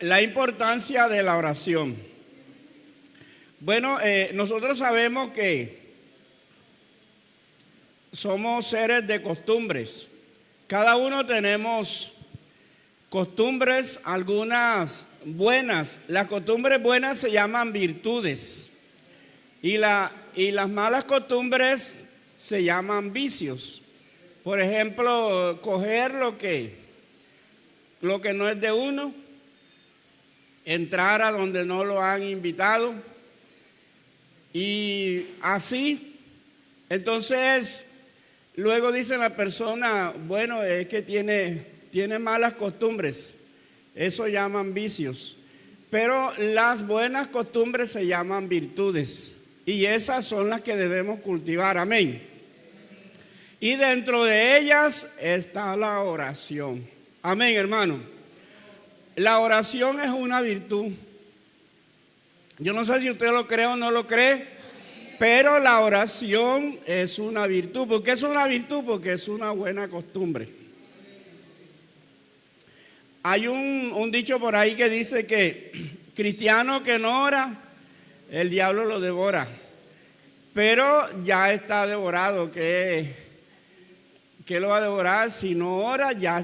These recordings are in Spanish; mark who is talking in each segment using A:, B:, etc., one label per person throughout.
A: La importancia de la oración. Bueno, nosotros sabemos que somos seres de costumbres. Cada uno tenemos costumbres, algunas buenas. Las costumbres buenas se llaman virtudes y las malas costumbres se llaman vicios. Por ejemplo, coger lo que no es de uno, entrar a donde no lo han invitado y así. Entonces, luego dice la persona, bueno, es que tiene malas costumbres. Eso llaman vicios. Pero las buenas costumbres se llaman virtudes. Y esas son las que debemos cultivar. Amén. Y dentro de ellas está la oración. Amén, hermano. La oración es una virtud. Yo no sé si usted lo cree o no lo cree, pero la oración es una virtud. ¿Por qué es una virtud? Porque es una buena costumbre. Hay un dicho por ahí que dice que cristiano que no ora, el diablo lo devora. Pero ya está devorado. ¿Qué lo va a devorar? Si no ora, ya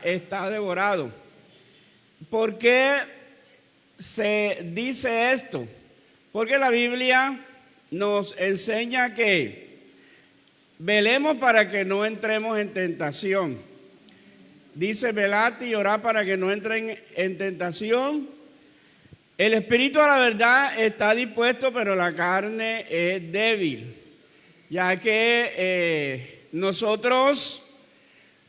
A: está devorado. ¿Por qué se dice esto? Porque la Biblia nos enseña que velemos para que no entremos en tentación. Dice, velad y orad para que no entren en tentación. El espíritu a la verdad está dispuesto, pero la carne es débil. Ya que nosotros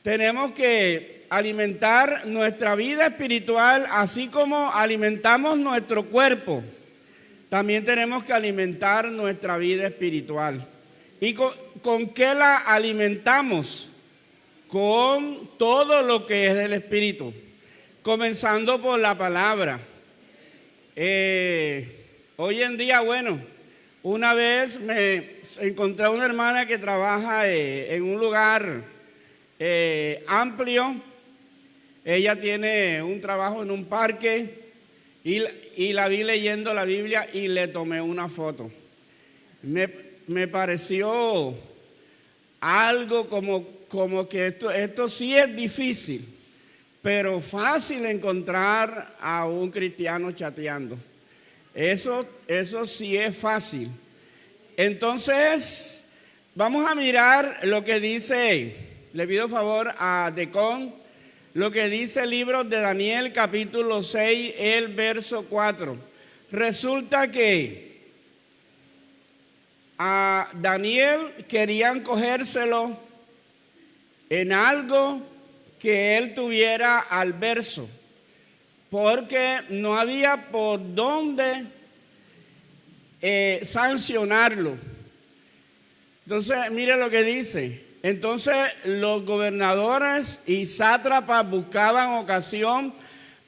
A: tenemos que alimentar nuestra vida espiritual, así como alimentamos nuestro cuerpo. También tenemos que alimentar nuestra vida espiritual. ¿Y con qué la alimentamos? Con todo lo que es del Espíritu, comenzando por la palabra. Hoy en día, bueno, una vez me encontré a una hermana que trabaja en un lugar amplio. Ella tiene un trabajo en un parque y la vi leyendo la Biblia y le tomé una foto. Me pareció algo como que esto sí es difícil, pero fácil encontrar a un cristiano chateando. Eso sí es fácil. Entonces, vamos a mirar lo que dice, le pido favor a Decon, lo que dice el libro de Daniel, capítulo 6, el verso 4. Resulta que a Daniel querían cogérselo en algo que él tuviera al verso, porque no había por dónde sancionarlo. Entonces, mire lo que dice. Entonces, los gobernadores y sátrapas buscaban ocasión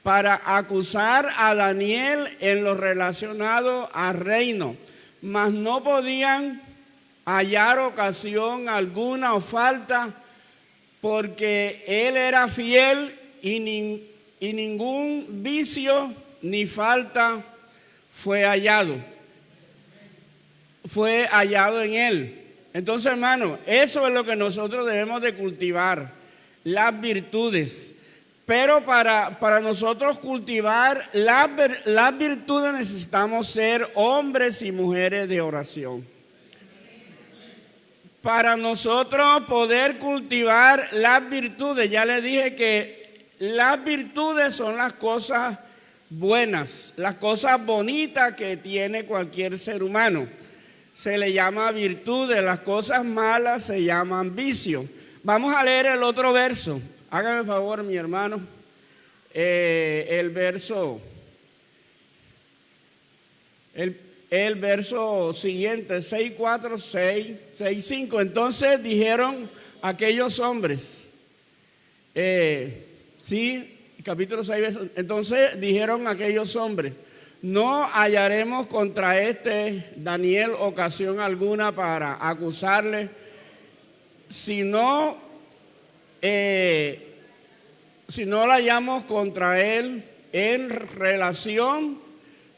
A: para acusar a Daniel en lo relacionado al reino, mas no podían hallar ocasión alguna o falta, porque él era fiel y ningún vicio ni falta fue hallado en él. Entonces, hermano, eso es lo que nosotros debemos de cultivar, las virtudes. Pero para nosotros cultivar las virtudes necesitamos ser hombres y mujeres de oración. Para nosotros poder cultivar las virtudes, ya les dije que las virtudes son las cosas buenas, las cosas bonitas que tiene cualquier ser humano. Se le llama virtudes, las cosas malas se llaman vicios. Vamos a leer el otro verso. Hágame favor, mi hermano. El verso siguiente, 6:4, 6:5. Entonces dijeron aquellos hombres, capítulo 6, entonces dijeron aquellos hombres, no hallaremos contra Daniel ocasión alguna para acusarle, sino si no la hallamos contra él en relación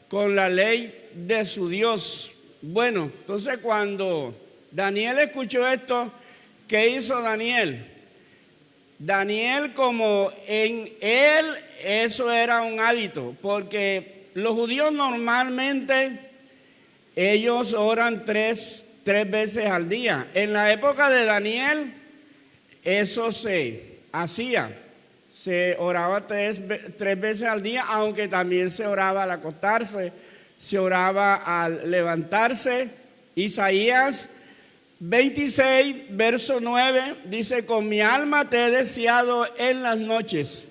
A: con la ley de su Dios. Bueno, entonces cuando Daniel escuchó esto, ¿qué hizo Daniel? Daniel, como en él eso era un hábito, porque los judíos normalmente ellos oran tres veces al día. En la época de Daniel eso se hacía, se oraba tres veces al día, aunque también se oraba al acostarse, se oraba al levantarse. Isaías 26, verso 9, dice: con mi alma te he deseado en las noches,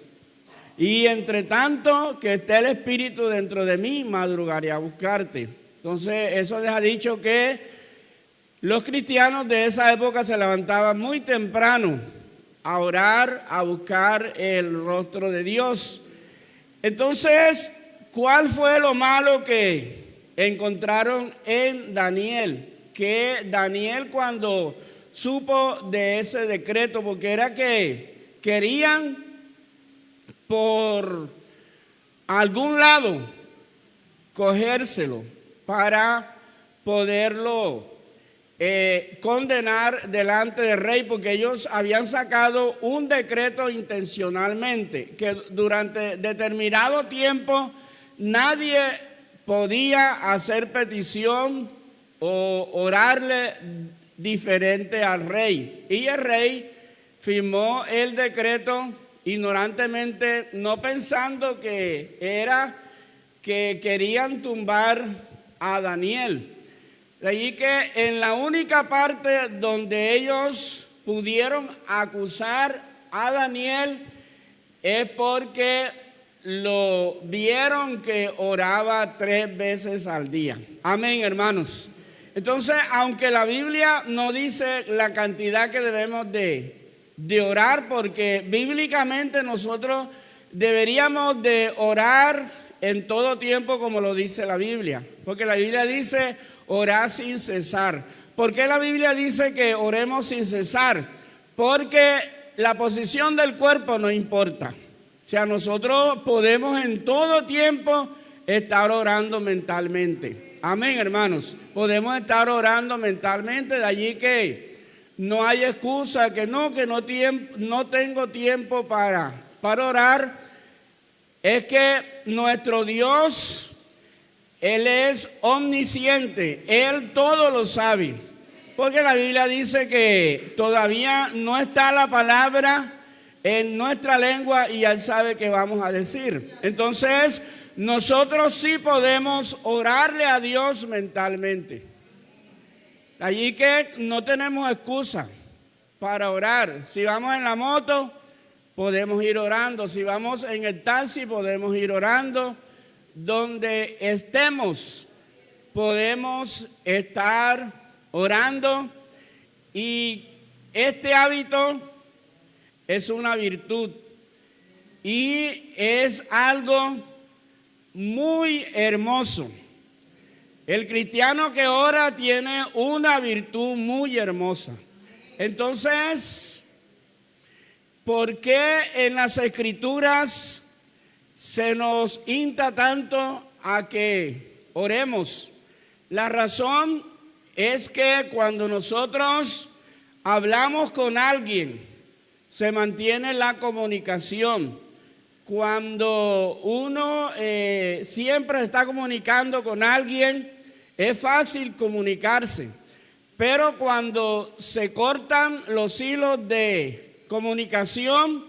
A: y entre tanto que esté el Espíritu dentro de mí, madrugaré a buscarte. Entonces, eso les ha dicho que los cristianos de esa época se levantaban muy temprano a orar, a buscar el rostro de Dios. Entonces, ¿cuál fue lo malo que encontraron en Daniel? Que Daniel, cuando supo de ese decreto, porque era que querían por algún lado cogérselo para poderlo condenar delante del rey, porque ellos habían sacado un decreto intencionalmente, que durante determinado tiempo nadie podía hacer petición o orarle diferente al rey. Y el rey firmó el decreto ignorantemente, no pensando que era que querían tumbar a Daniel. De allí que en la única parte donde ellos pudieron acusar a Daniel es porque lo vieron que oraba 3 veces al día. Amén, hermanos. Entonces, aunque la Biblia no dice la cantidad que debemos de orar, porque bíblicamente nosotros deberíamos de orar en todo tiempo, como lo dice la Biblia, porque la Biblia dice orar sin cesar. ¿Por qué la Biblia dice que oremos sin cesar? Porque la posición del cuerpo no importa. O sea, nosotros podemos en todo tiempo estar orando mentalmente. Amén, hermanos. Podemos estar orando mentalmente, de allí que no hay excusa, que no tengo tiempo para orar. Es que nuestro Dios, Él es omnisciente, Él todo lo sabe. Porque la Biblia dice que todavía no está la palabra en nuestra lengua y Él sabe qué vamos a decir. Entonces, nosotros sí podemos orarle a Dios mentalmente. Allí que no tenemos excusa para orar. Si vamos en la moto, podemos ir orando. Si vamos en el taxi, podemos ir orando. Donde estemos, podemos estar orando. Y este hábito es una virtud y es algo muy hermoso. El cristiano que ora tiene una virtud muy hermosa. Entonces, ¿por qué en las Escrituras se nos insta tanto a que oremos? La razón es que cuando nosotros hablamos con alguien, se mantiene la comunicación. Cuando uno siempre está comunicando con alguien, es fácil comunicarse. Pero cuando se cortan los hilos de comunicación,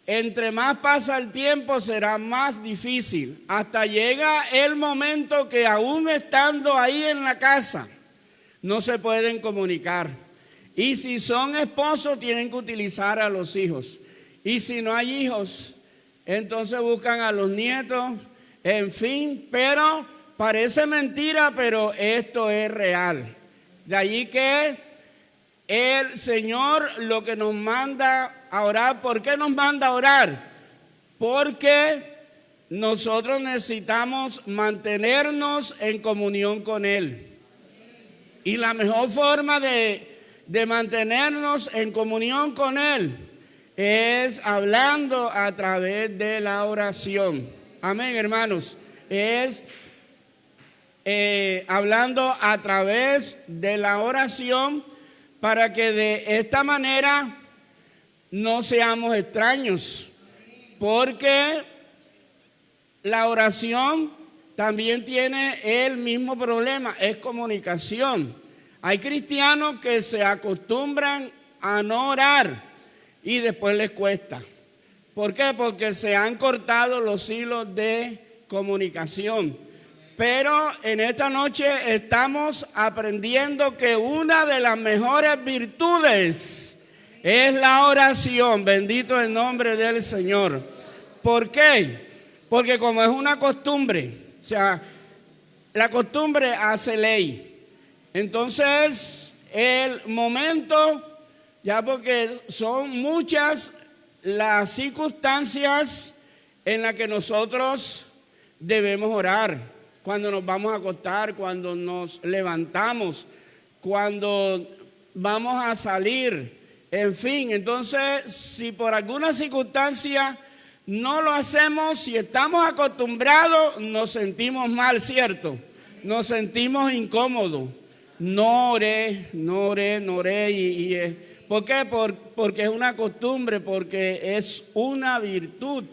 A: entre más pasa el tiempo será más difícil. Hasta llega el momento que aún estando ahí en la casa, no se pueden comunicar. Y si son esposos, tienen que utilizar a los hijos. Y si no hay hijos, entonces buscan a los nietos, en fin. Pero parece mentira, pero esto es real. De allí que el Señor lo que nos manda a orar. ¿Por qué nos manda a orar? Porque nosotros necesitamos mantenernos en comunión con Él. Y la mejor forma de mantenernos en comunión con Él es hablando a través de la oración. Amén, hermanos. Es hablando a través de la oración para que de esta manera no seamos extraños. Porque la oración también tiene el mismo problema, es comunicación. Hay cristianos que se acostumbran a no orar y después les cuesta. ¿Por qué? Porque se han cortado los hilos de comunicación. Pero en esta noche estamos aprendiendo que una de las mejores virtudes es la oración. Bendito el nombre del Señor. ¿Por qué? Porque como es una costumbre, o sea, la costumbre hace ley. Entonces, el momento, ya porque son muchas las circunstancias en las que nosotros debemos orar. Cuando nos vamos a acostar, cuando nos levantamos, cuando vamos a salir, en fin. Entonces, si por alguna circunstancia no lo hacemos, si estamos acostumbrados, nos sentimos mal, ¿cierto? Nos sentimos incómodos. No oré. ¿Por qué? Porque es una costumbre, porque es una virtud.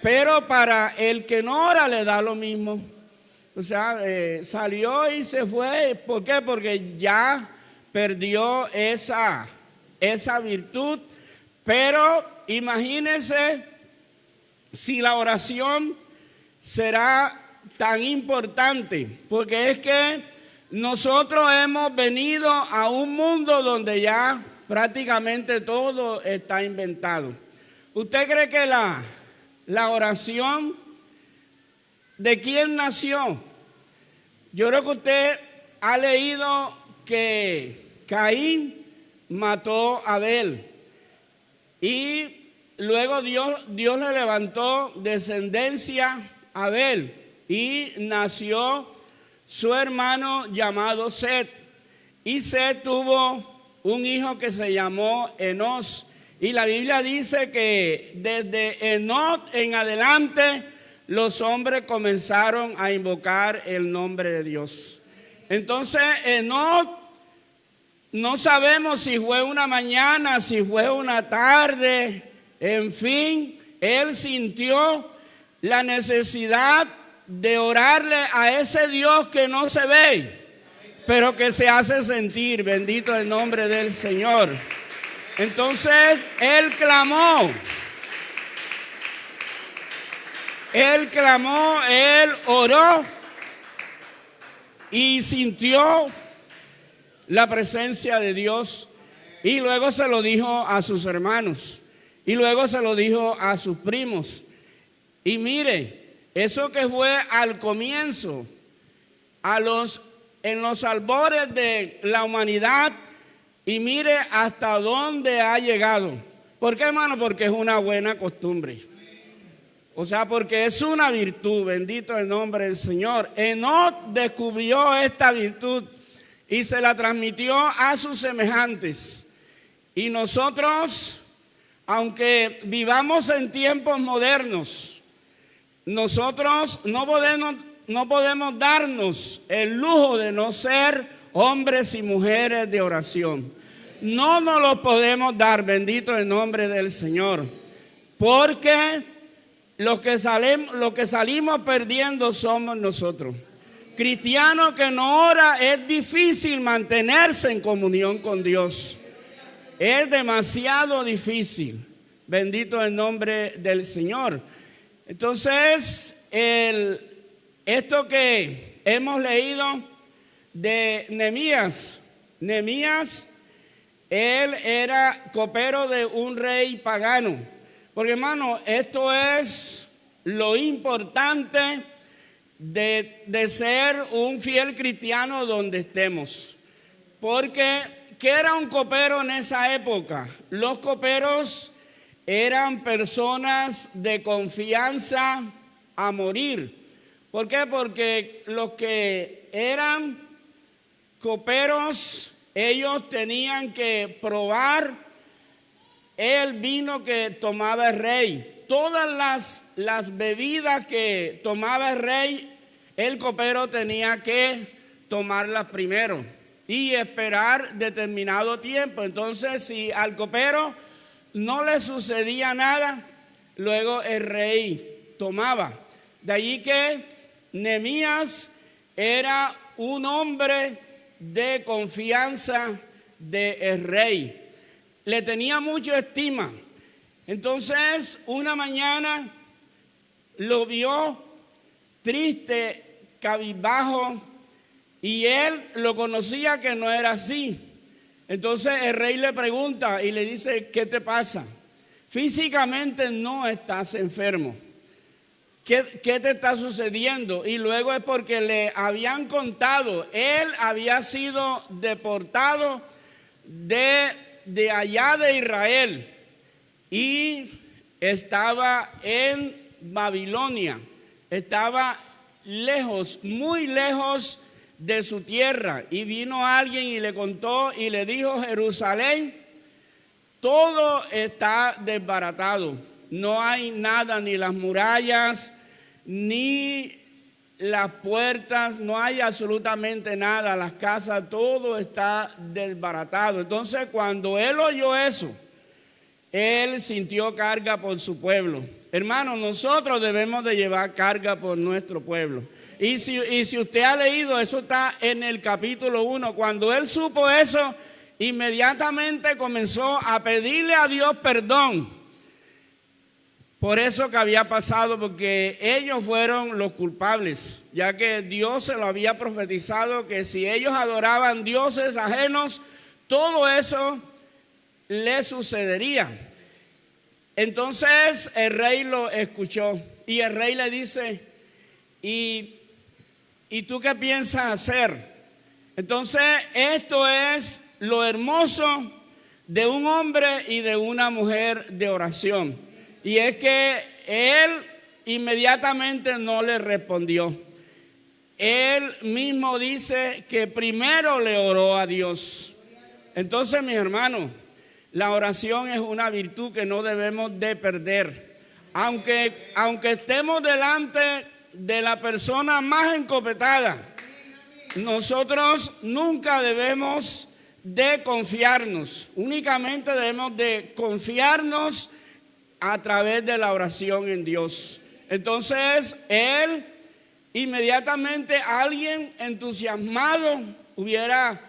A: Pero para el que no ora le da lo mismo. O sea, salió y se fue. ¿Por qué? Porque ya perdió esa virtud. Pero imagínense si la oración será tan importante, porque es que nosotros hemos venido a un mundo donde ya prácticamente todo está inventado. ¿Usted cree que la oración de quién nació? Yo creo que usted ha leído que Caín mató a Abel y luego Dios le levantó descendencia a Abel y nació su hermano llamado Set. Y Set tuvo un hijo que se llamó Enos. Y la Biblia dice que desde Enos en adelante los hombres comenzaron a invocar el nombre de Dios. Entonces Enos, no sabemos si fue una mañana, si fue una tarde. En fin, él sintió la necesidad de orarle a ese Dios que no se ve, pero que se hace sentir. Bendito el nombre del Señor. Entonces, él clamó, él oró y sintió la presencia de Dios. Y luego se lo dijo a sus hermanos. Y luego se lo dijo a sus primos. Y mire, eso que fue al comienzo, en los albores de la humanidad, y mire hasta dónde ha llegado. ¿Por qué, hermano? Porque es una buena costumbre. O sea, porque es una virtud. Bendito el nombre del Señor. Enoc descubrió esta virtud y se la transmitió a sus semejantes. Y nosotros, aunque vivamos en tiempos modernos, nosotros no podemos darnos el lujo de no ser hombres y mujeres de oración. No nos lo podemos dar, bendito el nombre del Señor, porque los que salimos perdiendo somos nosotros. Cristiano que no ora, es difícil mantenerse en comunión con Dios. Es demasiado difícil. Bendito el nombre del Señor. Entonces, esto que hemos leído de Nehemías, él era copero de un rey pagano. Porque, hermano, esto es lo importante de ser un fiel cristiano donde estemos. Porque, ¿qué era un copero en esa época? Los coperos eran personas de confianza a morir. ¿Por qué? Porque los que eran coperos, ellos tenían que probar el vino que tomaba el rey. Todas las bebidas que tomaba el rey, el copero tenía que tomarlas primero y esperar determinado tiempo. Entonces, si al copero no le sucedía nada, luego el rey tomaba. De allí que Nehemías era un hombre de confianza del rey. Le tenía mucha estima. Entonces, una mañana lo vio triste, cabizbajo, y él lo conocía que no era así. Entonces el rey le pregunta y le dice: ¿qué te pasa? Físicamente no estás enfermo. ¿Qué te está sucediendo? Y luego es porque le habían contado, él había sido deportado de allá de Israel y estaba en Babilonia, estaba lejos, muy lejos de su tierra, y vino alguien y le contó y le dijo: Jerusalén, todo está desbaratado, no hay nada, ni las murallas, ni las puertas, no hay absolutamente nada, las casas, todo está desbaratado. Entonces, cuando él oyó eso, él sintió carga por su pueblo. Hermanos, nosotros debemos de llevar carga por nuestro pueblo. Y si usted ha leído, eso está en el capítulo 1. Cuando él supo eso, inmediatamente comenzó a pedirle a Dios perdón por eso que había pasado, porque ellos fueron los culpables, ya que Dios se lo había profetizado que si ellos adoraban dioses ajenos, todo eso les sucedería. Entonces el rey lo escuchó y el rey le dice: ¿Y tú qué piensas hacer? Entonces, esto es lo hermoso de un hombre y de una mujer de oración. Y es que él inmediatamente no le respondió. Él mismo dice que primero le oró a Dios. Entonces, mis hermanos, la oración es una virtud que no debemos de perder. Aunque estemos delante de la persona más encopetada, nosotros nunca debemos de confiarnos, únicamente debemos de confiarnos a través de la oración en Dios. Entonces él inmediatamente, alguien entusiasmado hubiera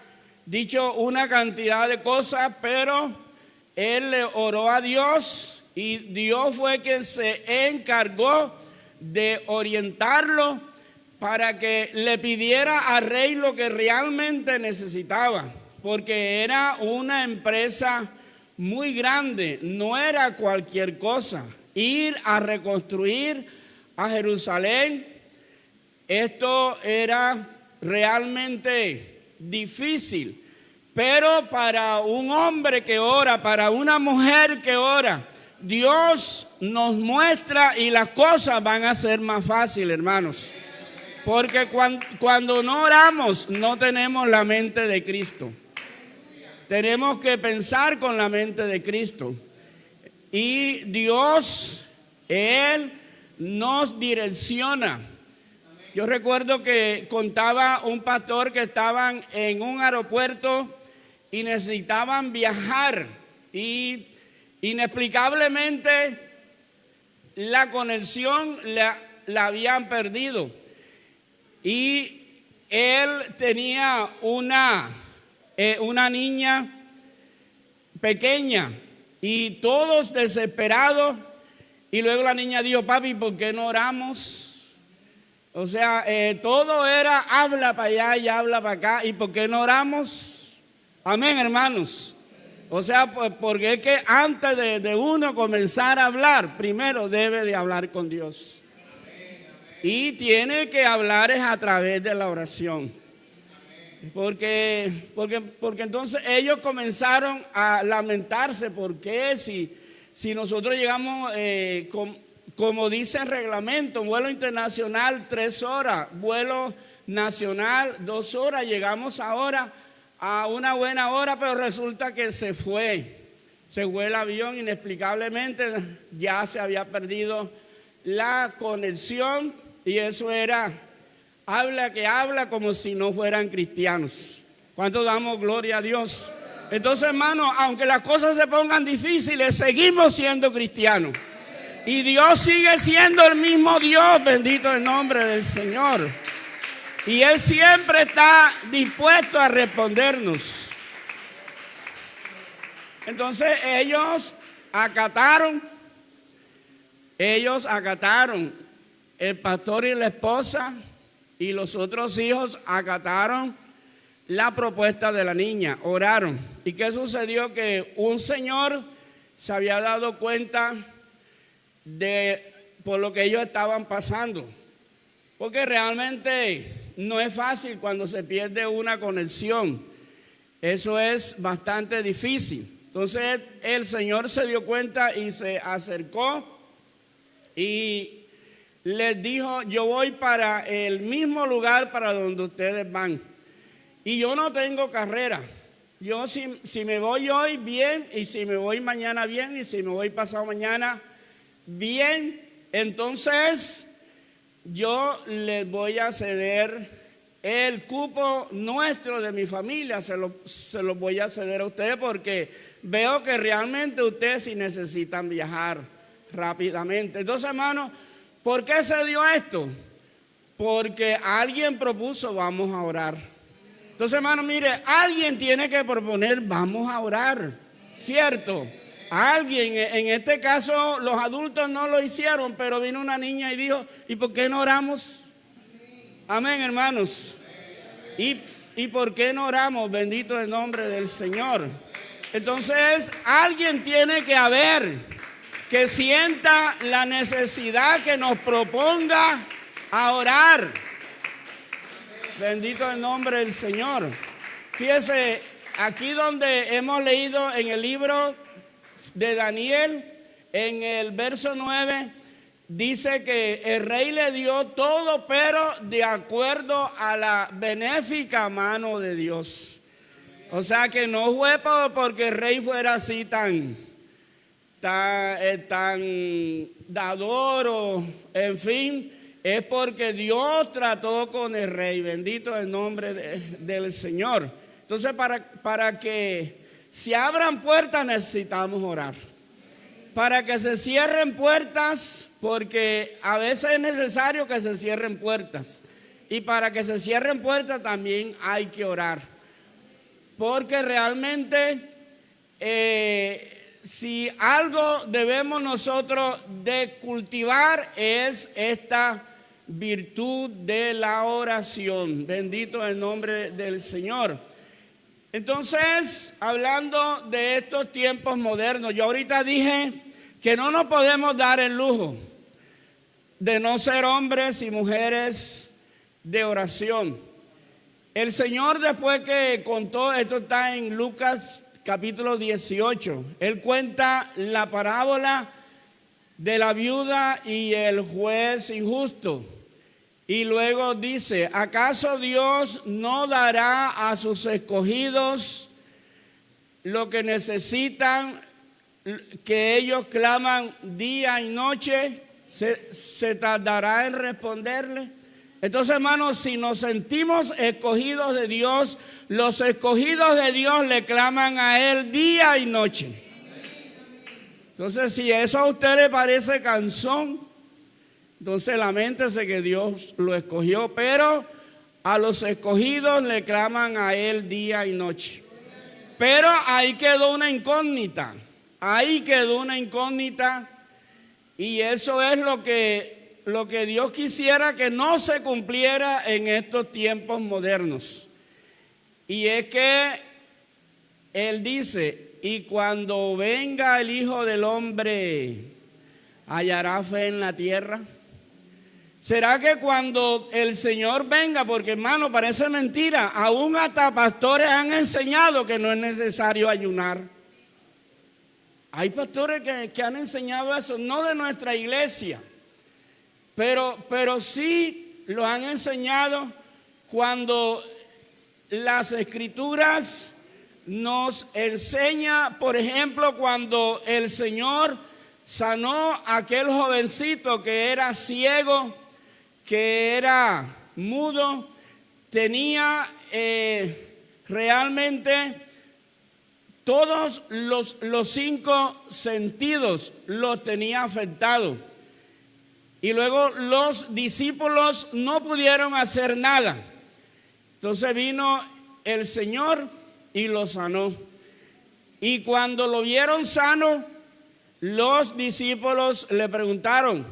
A: dicho una cantidad de cosas, pero él le oró a Dios y Dios fue quien se encargó de orientarlo para que le pidiera al rey lo que realmente necesitaba, porque era una empresa muy grande, no era cualquier cosa. Ir a reconstruir a Jerusalén, esto era realmente difícil, pero para un hombre que ora, para una mujer que ora, Dios nos muestra y las cosas van a ser más fáciles, hermanos. Porque cuando no oramos, no tenemos la mente de Cristo. Tenemos que pensar con la mente de Cristo. Y Dios, Él nos direcciona. Yo recuerdo que contaba un pastor que estaban en un aeropuerto y necesitaban viajar. Y inexplicablemente la conexión la habían perdido. Y él tenía una niña pequeña y todos desesperados. Y luego la niña dijo: papi, ¿por qué no oramos? O sea, todo era habla para allá y habla para acá. ¿Y por qué no oramos? Amén, hermanos. O sea, porque es que antes de uno comenzar a hablar, primero debe de hablar con Dios. Y tiene que hablar es a través de la oración. Porque entonces ellos comenzaron a lamentarse. Porque si nosotros llegamos, como dice el reglamento, vuelo internacional 3 horas, vuelo nacional 2 horas, llegamos ahora a una buena hora, pero resulta que se fue. Se fue el avión inexplicablemente, ya se había perdido la conexión y eso era, habla que habla como si no fueran cristianos. ¿Cuánto damos gloria a Dios? Entonces, hermano, aunque las cosas se pongan difíciles, seguimos siendo cristianos. Y Dios sigue siendo el mismo Dios, bendito el nombre del Señor. Y Él siempre está dispuesto a respondernos. Entonces ellos acataron, el pastor y la esposa y los otros hijos acataron la propuesta de la niña, oraron. ¿Y qué sucedió? Que un señor se había dado cuenta por lo que ellos estaban pasando, porque realmente no es fácil cuando se pierde una conexión, eso es bastante difícil. Entonces el Señor se dio cuenta y se acercó y les dijo: yo voy para el mismo lugar para donde ustedes van y yo no tengo carrera. Yo si me voy hoy, bien, y si me voy mañana, bien, y si me voy pasado mañana, bien. Entonces yo les voy a ceder el cupo nuestro de mi familia, se lo voy a ceder a ustedes porque veo que realmente ustedes sí necesitan viajar rápidamente. Entonces, hermano, ¿por qué se dio esto? Porque alguien propuso: vamos a orar. Entonces, hermano, mire, alguien tiene que proponer: vamos a orar, ¿cierto? Alguien, en este caso los adultos no lo hicieron, pero vino una niña y dijo: ¿y por qué no oramos? Amén, hermanos. ¿Y por qué no oramos? Bendito el nombre del Señor. Entonces, alguien tiene que haber que sienta la necesidad, que nos proponga a orar. Bendito el nombre del Señor. Fíjese, aquí donde hemos leído en el libro de Daniel, en el verso 9, dice que el rey le dio todo, pero de acuerdo a la benéfica mano de Dios. O sea que no fue porque el rey fuera así tan dador, o en fin, es porque Dios trató con el rey. Bendito el nombre del Señor. Entonces, para que se abran puertas necesitamos orar. Para que se cierren puertas, porque a veces es necesario que se cierren puertas. Y para que se cierren puertas también hay que orar. Porque realmente si algo debemos nosotros de cultivar es esta virtud de la oración. Bendito el nombre del Señor. Entonces, hablando de estos tiempos modernos, yo ahorita dije que no nos podemos dar el lujo de no ser hombres y mujeres de oración. El Señor, después que contó, esto está en Lucas capítulo 18, Él cuenta la parábola de la viuda y el juez injusto. Y luego dice: ¿acaso Dios no dará a sus escogidos lo que necesitan, que ellos claman día y noche? ¿Se tardará en responderle? Entonces, hermanos, si nos sentimos escogidos de Dios, los escogidos de Dios le claman a Él día y noche. Entonces, si eso a usted le parece cansón, entonces lamentése que Dios lo escogió, pero a los escogidos le claman a Él día y noche. Pero ahí quedó una incógnita, y eso es lo que Dios quisiera que no se cumpliera en estos tiempos modernos. Y es que Él dice: y cuando venga el Hijo del Hombre, ¿hallará fe en la tierra? ¿Será que cuando el Señor venga? Porque, hermano, parece mentira, aún hasta pastores han enseñado que no es necesario ayunar. Hay pastores que han enseñado eso, no de nuestra iglesia, pero sí lo han enseñado cuando las Escrituras nos enseña, por ejemplo, cuando el Señor sanó a aquel jovencito que era ciego, que era mudo, tenía realmente todos los 5 sentidos los tenía afectados. Y luego los discípulos no pudieron hacer nada. Entonces vino el Señor y lo sanó. Y cuando lo vieron sano, los discípulos le preguntaron: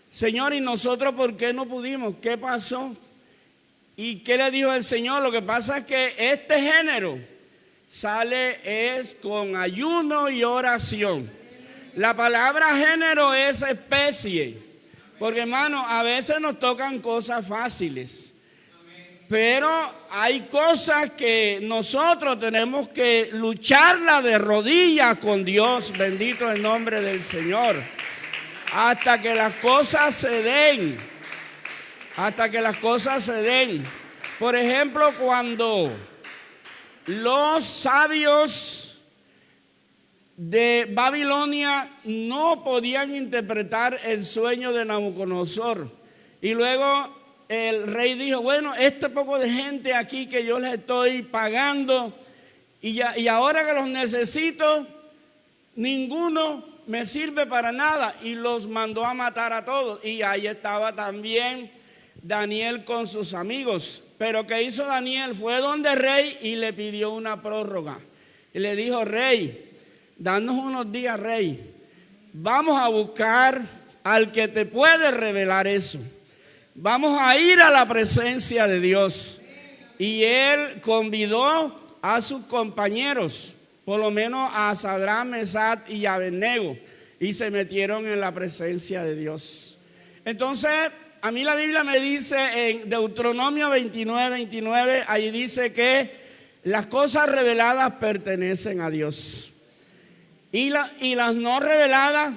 A: Señor, ¿y nosotros por qué no pudimos? ¿Qué pasó? ¿Y qué le dijo el Señor? Lo que pasa es que este género sale es con ayuno y oración. La palabra género es especie, porque hermano, a veces nos tocan cosas fáciles, pero hay cosas que nosotros tenemos que lucharla de rodillas con Dios, bendito el nombre del Señor, hasta que las cosas se den, hasta que las cosas se den. Por ejemplo, cuando los sabios de Babilonia no podían interpretar el sueño de Nabucodonosor, y luego el rey dijo: bueno, este poco de gente aquí que yo les estoy pagando, y ahora que los necesito, ninguno me sirve para nada, y los mandó a matar a todos. Y ahí estaba también Daniel con sus amigos. Pero ¿qué hizo Daniel? Fue donde el rey y le pidió una prórroga. Y le dijo: rey, danos unos días, rey. Vamos a buscar al que te puede revelar eso. Vamos a ir a la presencia de Dios. Y él convidó a sus compañeros, por lo menos a Sadrach, Mesach y Abednego, y se metieron en la presencia de Dios. Entonces, a mí la Biblia me dice en Deuteronomio 29:29, ahí dice que las cosas reveladas pertenecen a Dios. Y las no reveladas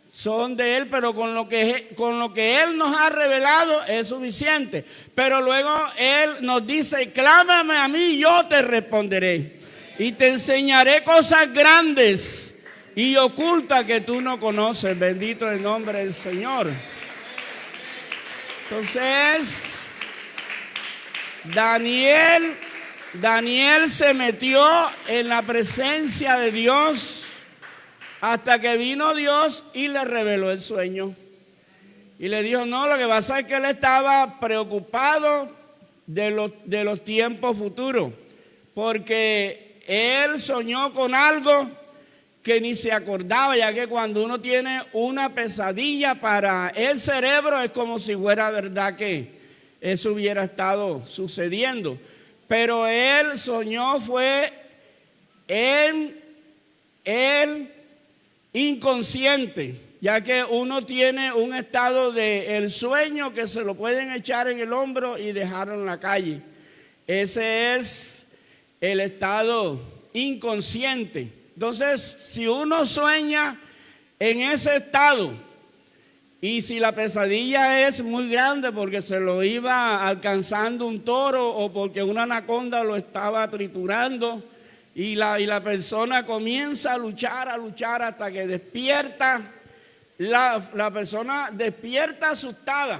A: son de Él, pero con lo que Él nos ha revelado es suficiente. Pero luego Él nos dice: clámame a mí y yo te responderé. Y te enseñaré cosas grandes y ocultas que tú no conoces. Bendito el nombre del Señor. Entonces, Daniel se metió en la presencia de Dios hasta que vino Dios y le reveló el sueño. Y le dijo: no, lo que pasa es que él estaba preocupado de los tiempos futuros, porque él soñó con algo que ni se acordaba, ya que cuando uno tiene una pesadilla, para el cerebro es como si fuera verdad que eso hubiera estado sucediendo. Pero él soñó fue en el inconsciente, ya que uno tiene un estado del sueño que se lo pueden echar en el hombro y dejarlo en la calle. Ese es el estado inconsciente. Entonces, si uno sueña en ese estado, y si la pesadilla es muy grande porque se lo iba alcanzando un toro o porque una anaconda lo estaba triturando, y la persona comienza a luchar hasta que despierta, la persona despierta asustada.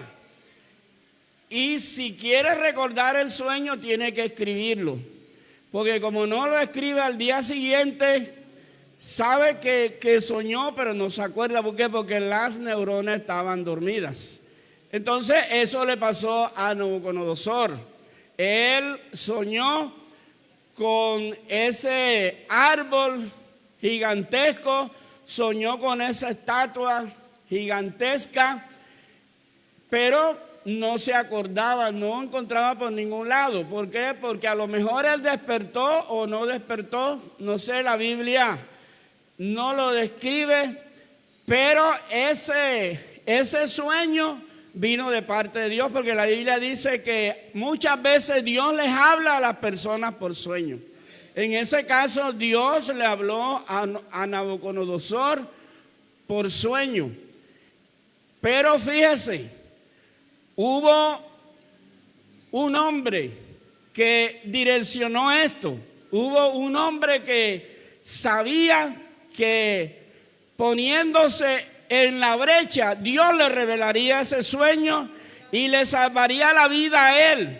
A: Y si quiere recordar el sueño, tiene que escribirlo, porque como no lo escribe al día siguiente, sabe que soñó, pero no se acuerda. ¿Por qué? Porque las neuronas estaban dormidas. Entonces eso le pasó a Nabucodonosor. Él soñó con ese árbol gigantesco, soñó con esa estatua gigantesca, pero no se acordaba, no encontraba por ningún lado. ¿Por qué? Porque a lo mejor él despertó o no despertó, no sé, la Biblia no lo describe, pero ese sueño vino de parte de Dios, porque la Biblia dice que muchas veces Dios les habla a las personas por sueño. En ese caso, Dios le habló a Nabucodonosor por sueño. Pero fíjese, hubo un hombre que direccionó esto, Hubo un hombre que sabía que poniéndose en la brecha, Dios le revelaría ese sueño y le salvaría la vida a él,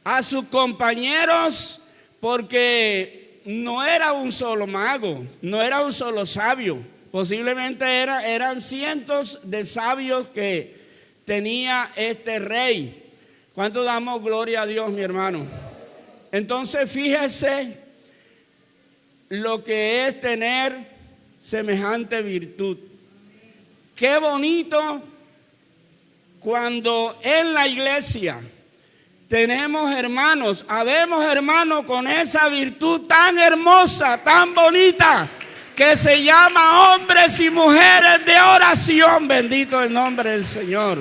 A: a sus compañeros, porque no era un solo mago, no era un solo sabio. Posiblemente eran cientos de sabios que tenía este rey. ¿Cuánto damos gloria a Dios, mi hermano? Entonces fíjese lo que es tener semejante virtud. Qué bonito cuando en la iglesia tenemos hermanos, habemos hermanos con esa virtud tan hermosa, tan bonita, que se llama hombres y mujeres de oración. Bendito el nombre del Señor.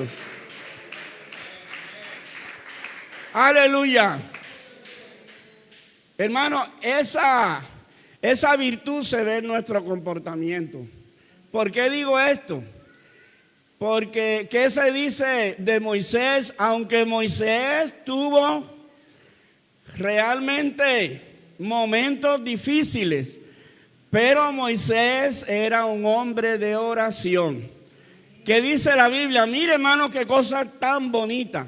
A: Aleluya. Hermano, esa virtud se ve en nuestro comportamiento. ¿Por qué digo esto? Porque, ¿qué se dice de Moisés? Aunque Moisés tuvo realmente momentos difíciles, pero Moisés era un hombre de oración. ¿Qué dice la Biblia? Mire, hermano, qué cosa tan bonita.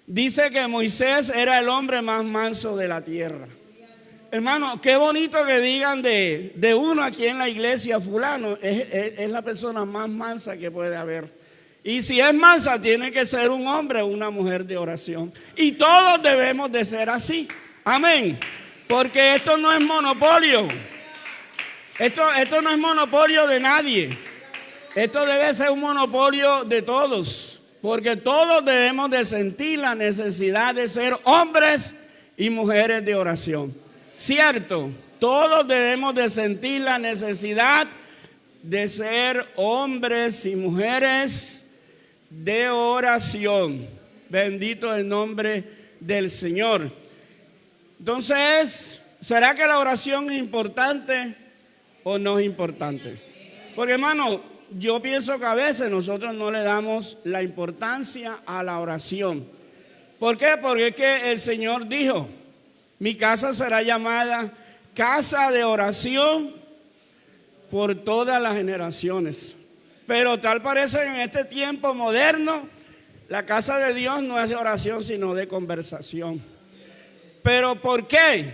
A: Dice que Moisés era el hombre más manso de la tierra. Hermano, qué bonito que digan de uno aquí en la iglesia, fulano, es la persona más mansa que puede haber. Y si es mansa, tiene que ser un hombre o una mujer de oración. Y todos debemos de ser así. Amén. Porque esto no es monopolio. Esto no es monopolio de nadie. Esto debe ser un monopolio de todos. Porque todos debemos de sentir la necesidad de ser hombres y mujeres de oración. ¿Cierto? Todos debemos de sentir la necesidad de ser hombres y mujeres de oración. Bendito el nombre del Señor. Entonces, ¿será que la oración es importante o no es importante? Porque, hermano, yo pienso que a veces nosotros no le damos la importancia a la oración. ¿Por qué? Porque es que el Señor dijo: mi casa será llamada casa de oración por todas las generaciones. Pero tal parece que en este tiempo moderno la casa de Dios no es de oración, sino de conversación. ¿Pero por qué?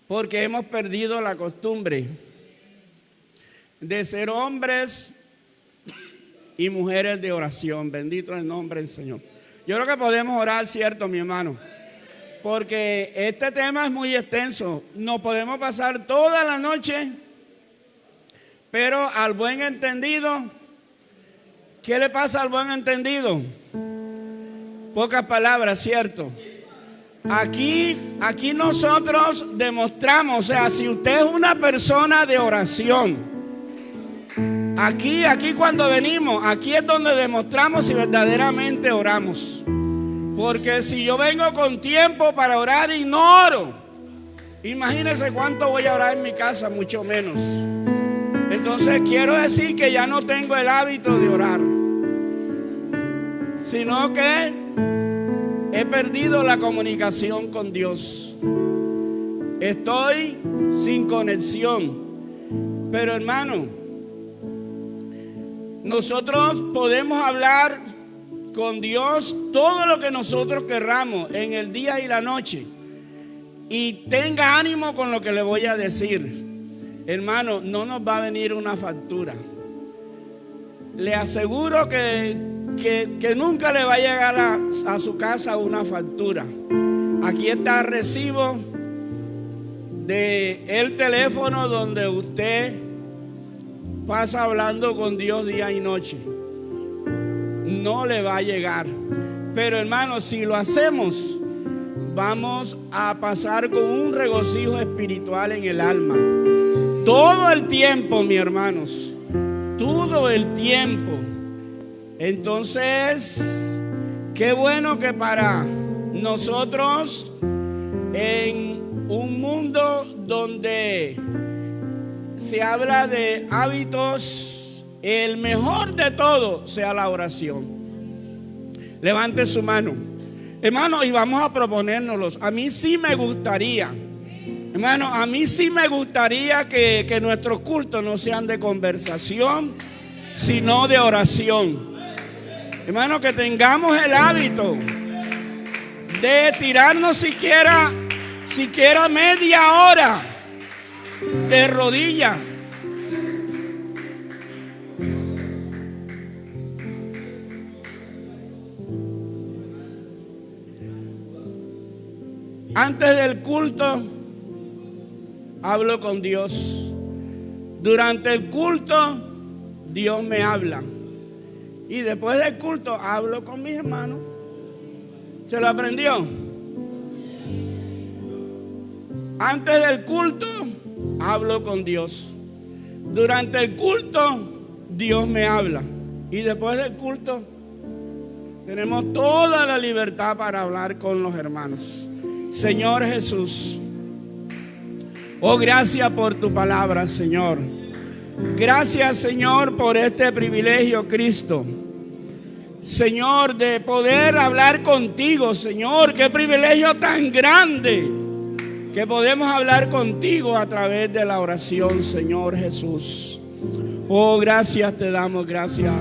A: Porque hemos perdido la costumbre de ser hombres y mujeres de oración. Bendito es el nombre del Señor. Yo creo que podemos orar, ¿cierto, mi hermano? Porque este tema es muy extenso. Nos podemos pasar toda la noche, pero al buen entendido, ¿qué le pasa al buen entendido? Pocas palabras, ¿cierto? Aquí nosotros demostramos, o sea, si usted es una persona de oración, aquí cuando venimos, aquí es donde demostramos si verdaderamente oramos. Porque si yo vengo con tiempo para orar y no oro, imagínense cuánto voy a orar en mi casa, mucho menos. Entonces quiero decir que ya no tengo el hábito de orar, sino que he perdido la comunicación con Dios. Estoy sin conexión. Pero hermano, nosotros podemos hablar con Dios todo lo que nosotros querramos en el día y la noche. Y tenga ánimo con lo que le voy a decir. Hermano, no nos va a venir una factura. Le aseguro que nunca le va a llegar a su casa una factura. Aquí está el recibo del teléfono donde usted pasa hablando con Dios día y noche. No le va a llegar. Pero hermano, si lo hacemos, vamos a pasar con un regocijo espiritual en el alma. Todo el tiempo, mis hermanos. Todo el tiempo. Entonces, qué bueno que para nosotros, en un mundo donde se habla de hábitos, el mejor de todo sea la oración. Levante su mano, hermano, y vamos a proponérnoslos. A mí sí me gustaría Hermano, a mí sí me gustaría que nuestros cultos no sean de conversación, sino de oración. Hermano, que tengamos el hábito de tirarnos siquiera media hora de rodillas. Antes del culto, hablo con Dios. Durante el culto, Dios me habla. Y después del culto, hablo con mis hermanos. ¿Se lo aprendió? Antes del culto, hablo con Dios. Durante el culto, Dios me habla. Y después del culto, tenemos toda la libertad para hablar con los hermanos. Señor Jesús, oh, gracias por tu palabra, Señor. Gracias, Señor, por este privilegio, Cristo. Señor, de poder hablar contigo, Señor. Qué privilegio tan grande que podemos hablar contigo a través de la oración, Señor Jesús. Oh, gracias te damos, gracias.